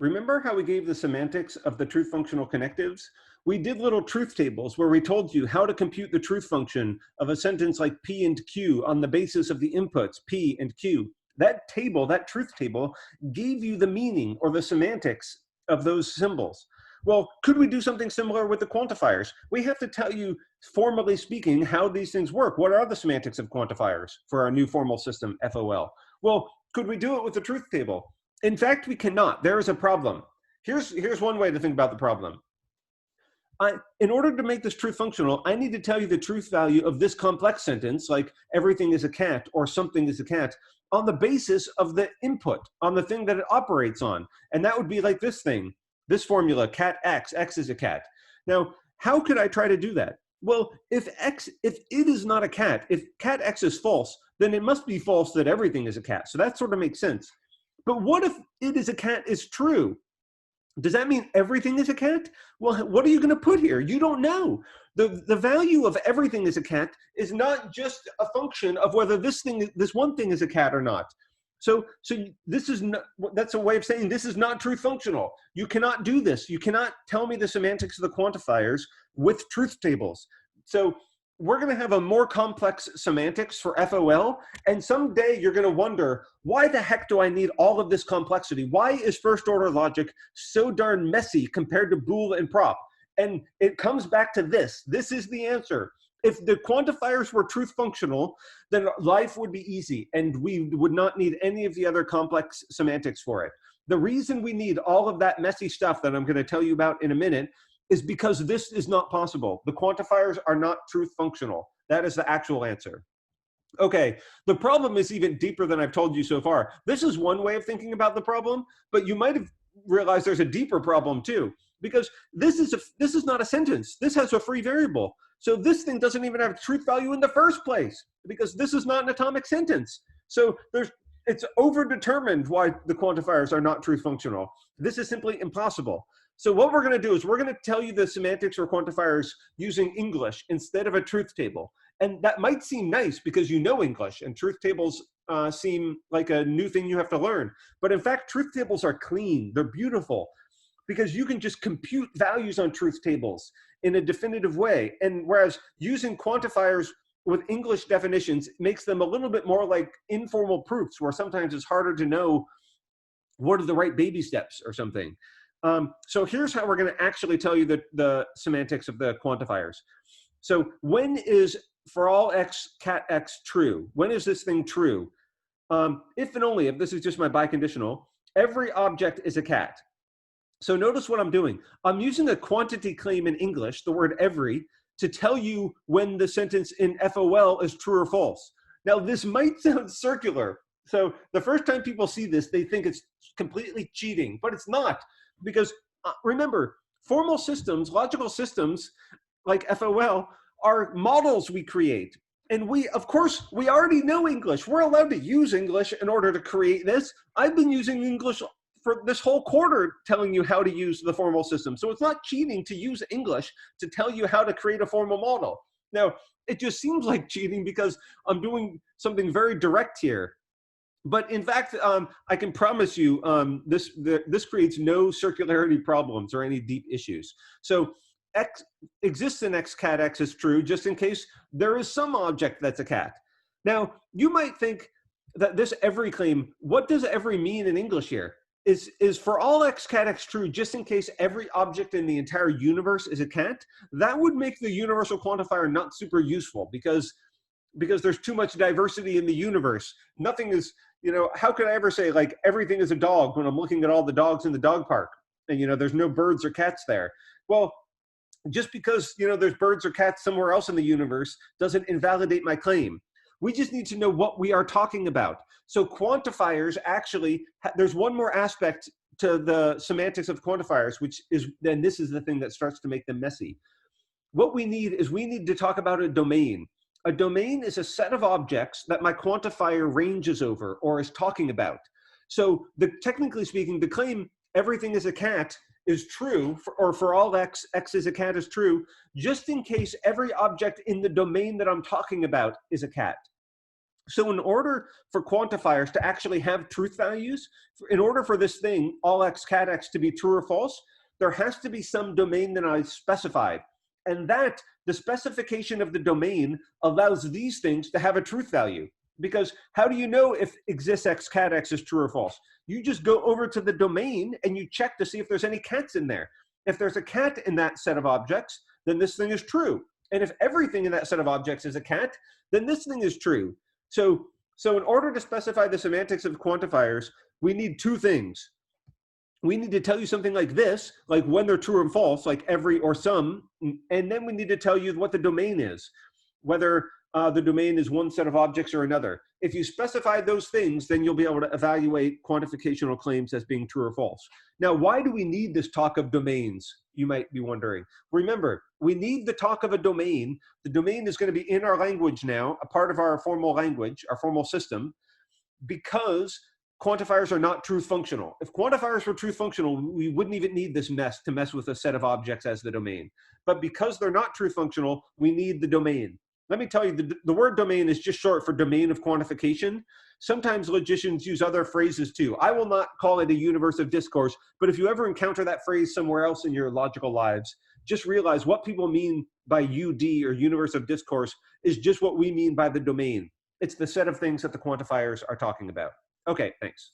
Remember how we gave the semantics of the truth functional connectives? We did little truth tables where we told you how to compute the truth function of a sentence like P and Q on the basis of the inputs P and Q. That table, that truth table, gave you the meaning or the semantics of those symbols. Well, could we do something similar with the quantifiers? We have to tell you, formally speaking, how these things work. What are the semantics of quantifiers for our new formal system, FOL? Well, could we do it with the truth table? In fact, we cannot. There is a problem. Here's one way to think about the problem. In order to make this truth functional, I need to tell you the truth value of this complex sentence, like everything is a cat or something is a cat, on the basis of the input, on the thing that it operates on. And that would be like this thing, this formula, cat X, X is a cat. Now, how could I try to do that? Well, if it is not a cat, if cat X is false, then it must be false that everything is a cat. So that sort of makes sense. But what if it is a cat is true? Does that mean everything is a cat? Well, what are you going to put here? You don't know. The value of everything is a cat is not just a function of whether this one thing is a cat or not. So this is not, that's a way of saying this is not truth functional. You cannot do this. You cannot tell me the semantics of the quantifiers with truth tables. So we're going to have a more complex semantics for FOL, and someday you're going to wonder, why the heck do I need all of this complexity? Why is first order logic so darn messy compared to bool and prop? And it comes back to this. This is the answer. If the quantifiers were truth functional, then life would be easy, and we would not need any of the other complex semantics for it. The reason we need all of that messy stuff that I'm going to tell you about in a minute is because this is not possible. The quantifiers are not truth functional. That is the actual answer. Okay, the problem is even deeper than I've told you so far. This is one way of thinking about the problem, but you might have realized there's a deeper problem too, because this is not a sentence. This has a free variable. So this thing doesn't even have truth value in the first place, because this is not an atomic sentence. So it's overdetermined why the quantifiers are not truth functional. This is simply impossible. So what we're going to do is we're going to tell you the semantics or quantifiers using English instead of a truth table. And that might seem nice because you know English, and truth tables seem like a new thing you have to learn. But in fact, truth tables are clean. They're beautiful because you can just compute values on truth tables in a definitive way. And whereas using quantifiers with English definitions makes them a little bit more like informal proofs, where sometimes it's harder to know what are the right baby steps or something. So here's how we're going to actually tell you the semantics of the quantifiers. So when is for all x cat x true? When is this thing true? If and only if this is just my biconditional, every object is a cat. So notice what I'm doing. I'm using a quantity claim in English, the word every, to tell you when the sentence in FOL is true or false. Now this might sound circular. So the first time people see this, they think it's completely cheating, but it's not. Because remember, formal systems, logical systems like FOL are models we create. And of course, we already know English. We're allowed to use English in order to create this. I've been using English for this whole quarter telling you how to use the formal system. So it's not cheating to use English to tell you how to create a formal model. Now, it just seems like cheating because I'm doing something very direct here. But in fact, I can promise you this creates no circularity problems or any deep issues. So X exists in X cat X is true just in case there is some object that's a cat. Now, you might think that this every claim, what does every mean in English here? Is for all X cat X true just in case every object in the entire universe is a cat? That would make the universal quantifier not super useful because there's too much diversity in the universe. Nothing is, how could I ever say like everything is a dog when I'm looking at all the dogs in the dog park and there's no birds or cats there? Well, just because there's birds or cats somewhere else in the universe doesn't invalidate my claim. We just need to know what we are talking about. So quantifiers actually, there's one more aspect to the semantics of quantifiers, which is, then this is the thing that starts to make them messy. What we need is we need to talk about a domain. A domain is a set of objects that my quantifier ranges over or is talking about. So technically speaking, the claim everything is a cat is true, or for all x, x is a cat is true, just in case every object in the domain that I'm talking about is a cat. So in order for quantifiers to actually have truth values, in order for this thing, all x cat x, to be true or false, there has to be some domain that I specified. And that, the specification of the domain allows these things to have a truth value. Because how do you know if exists x cat x is true or false? You just go over to the domain and you check to see if there's any cats in there. If there's a cat in that set of objects, then this thing is true. And if everything in that set of objects is a cat, then this thing is true. So in order to specify the semantics of quantifiers, we need two things. We need to tell you something like this, like when they're true and false, like every or some, and then we need to tell you what the domain is, whether the domain is one set of objects or another. If you specify those things, then you'll be able to evaluate quantificational claims as being true or false. Now, why do we need this talk of domains? You might be wondering. Remember, we need the talk of a domain. The domain is going to be in our language now, a part of our formal language, our formal system, because quantifiers are not truth functional. If quantifiers were truth functional, we wouldn't even need this mess to mess with a set of objects as the domain. But because they're not truth functional, we need the domain. Let me tell you, the word domain is just short for domain of quantification. Sometimes logicians use other phrases too. I will not call it a universe of discourse, but if you ever encounter that phrase somewhere else in your logical lives, just realize what people mean by UD or universe of discourse is just what we mean by the domain. It's the set of things that the quantifiers are talking about. Okay, thanks.